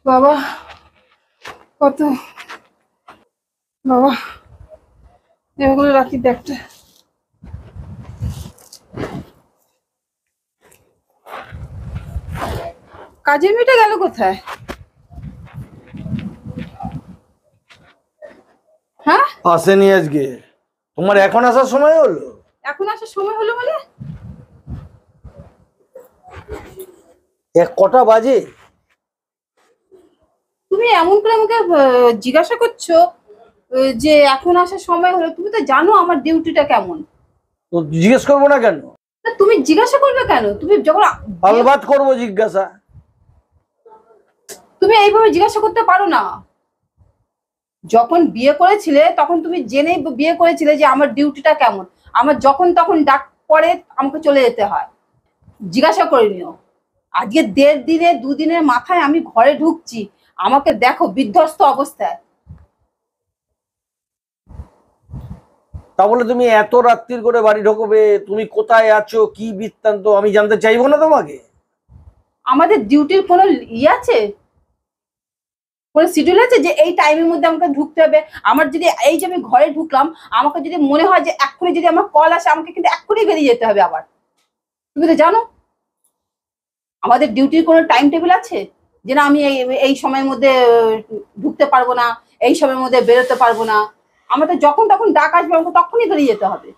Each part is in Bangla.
বাবা কত বাবা, এগুলো রাখি ব্যাগটা। কাজের মেয়েটা গেল কোথায়? হ্যাঁ, আসেনি আজকে। তোমার এখন আসার সময় হলো? এখন আসার সময় হলো মানে? কটা বাজে? তুমি এমন করে আমাকে জিজ্ঞাসা করছো যে এখন আসার সময় হলো? তুমি তো জানো আমার ডিউটিটা কেমন। তো জিজ্ঞেস করবো না কেন? না, তুমি জিজ্ঞাসা করবে কেন? তুমি যখন আলবাত করবো জিজ্ঞাসা। তুমি এইভাবে জিজ্ঞাসা করতে পারো না। যখন বিয়ে করেছিলে তখন তুমি জেনেই বিয়ে করেছিলে যে আমার ডিউটিটা কেমন। আমার যখন তখন ডাক পড়ে আমাকে চলে যেতে হয়, জিজ্ঞাসা করে নিও। আজকে 1.5 দিনে 2 দিনের মাথায় আমি ঘরে ঢুকছি, আমাকে দেখো বিধ্বস্ত অবস্থায়। তা বলে তুমি এত রাত্রির করে বাড়ি ঢোকবে? তুমি কোথায় আছো, কি বৃত্তান্ত আমি জানতে চাইবো না তোমাকে? আমাদের ডিউটির কোনো আছে, কোনো শিডিউল আছে যে এই টাইমের মধ্যে আমাকে ঢুকতে হবে? আমার যদি এই যে আমি ঘরে ঢুকলাম, আমাকে যদি মনে হয় যে এক্ষুনি যদি আমার কল আসে, আমাকে কিন্তু এক্ষুনি বেরিয়ে যেতে হবে আবার। তুমি তো জানো আমাদের ডিউটির কোনো টাইম টেবিল আছে যে না আমি এই সময়ের মধ্যে ঢুকতে পারবো না, এই সময়ের মধ্যে বেরোতে পারবো না। আমাদের যখন তখন ডাক আসবে, আমাকে তখনই বেরিয়ে যেতে হবে।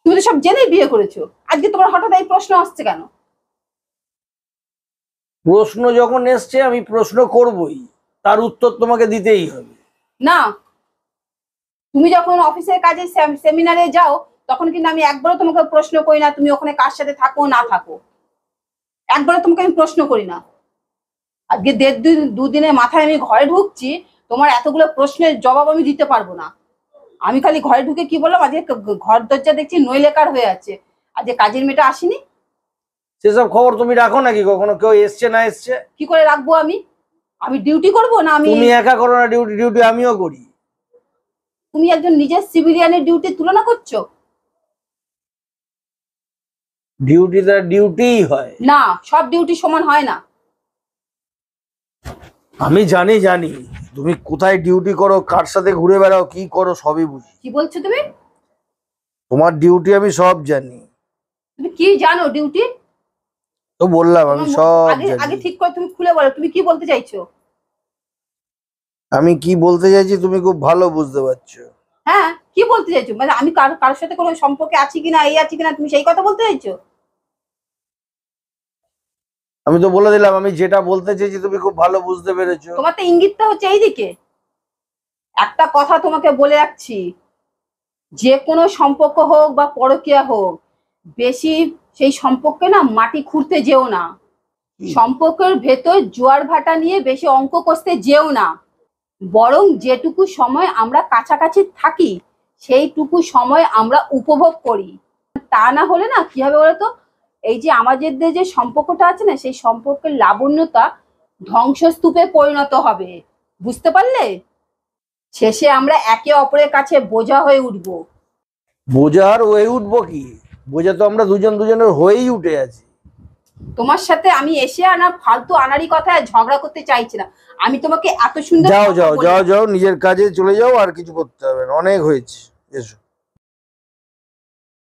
তুমি তো সব জেনেই বিয়ে করেছো, আজকে তোমার হঠাৎ এই প্রশ্ন আসছে কেন? প্রশ্ন যখন এসছে আমি প্রশ্ন করবই, তার উত্তর তোমাকে দিতেই হবে। না, তুমি যখন অফিসের কাজে সেমিনারে যাও তখন কিন্তু আমি একবারও তোমাকে প্রশ্ন করি না তুমি ওখানে কার সাথে থাকো না থাকো। একবারও তোমাকে আমি প্রশ্ন করি না। আজকে 1.5 দিনের মাথায় আমি ঘরে ঢুকছি, তোমার এতগুলো প্রশ্নের জবাব আমি দিতে পারবো না। আমি খালি ঘরে ঢুকে কি বললাম, আজকে ঘর দরজা দেখছি নইলেকার হয়ে আছে, আজকে কাজের মেয়েটা আসেনি। সেসব খবর তুমি রাখো নাকি কখনো? কেউ এসছে না এসছে? কি করে রাখবো আমি? আমি ডিউটি করবো না? আমি তুমি একা করো না ডিউটি? ডিউটি আমিও করি। তুমি একজন নিজের সিভিলিয়ানের ডিউটি তুলনা করছো। ডিউটি তার ডিউটিই হয় না, সব ডিউটি সমান হয় না। আমি জানি জানি তুমি কোথায় ডিউটি করো, কার সাথে ঘুরে বেড়াও, কি করো সবই বুঝি। কি বলছো তুমি? তোমার ডিউটি আমি সব জানি। তুমি কি জানো ডিউটি? তো বললাম আমি সব আগে জানি। আগে ঠিক করে তুমি খুলে বলো, তুমি কি বলতে চাইছো? আমি কি বলতে চাইছি তুমি খুব ভালো বুঝতে পারছো। হ্যাঁ, কি বলতে চাইছো? মানে আমি কারোর সাথে কোনো সম্পর্কে আছি কিনা, এই আছি কিনা, তুমি সেই কথা বলতে চাইছো? আমি তো বলে দিলাম আমি যেটা বলতে চেয়েছি তুমি খুব ভালো বুঝতে পেরেছো। তোমার তো ইঙ্গিতটা হচ্ছে এইদিকে। একটা কথা তোমাকে বলে রাখছি, যে কোনো সম্পর্ক হোক বা পরকীয়া হোক, বেশি সেই সম্পর্কে না মাটি খুঁড়তে যেও না। সম্পর্কের ভেতর জোয়ার ভাটা নিয়ে বেশি অঙ্ক কষতে যেও না। বরং যেটুকু সময় আমরা কাছাকাছি থাকি সেইটুকু সময় আমরা উপভোগ করি। তা না হলে না কি হবে বলতো, এই যে আমাদের যে সম্পর্কটা আছে না, সেই সম্পর্কের লাবণ্যতা ধ্বংসস্তূপে পরিণত হবে। বুঝতে পারলে? শেষে আমরা একে অপরের কাছে বোঝা হয়ে উঠবো। বোঝার হয়ে উঠবো কি? বোঝা তো আমরা দুজন দুজনের হয়েই উঠে আছি। তোমার সাথে আমি এসে আর না ফালতু আনাড়ি কথায় ঝগড়া করতে চাইছি না। আমি তোমাকে এত সুন্দর যাও যাও যাও যাও, নিজের কাজে চলে যাও, আর কিছু করতে হবে না, অনেক হয়েছে। এসো।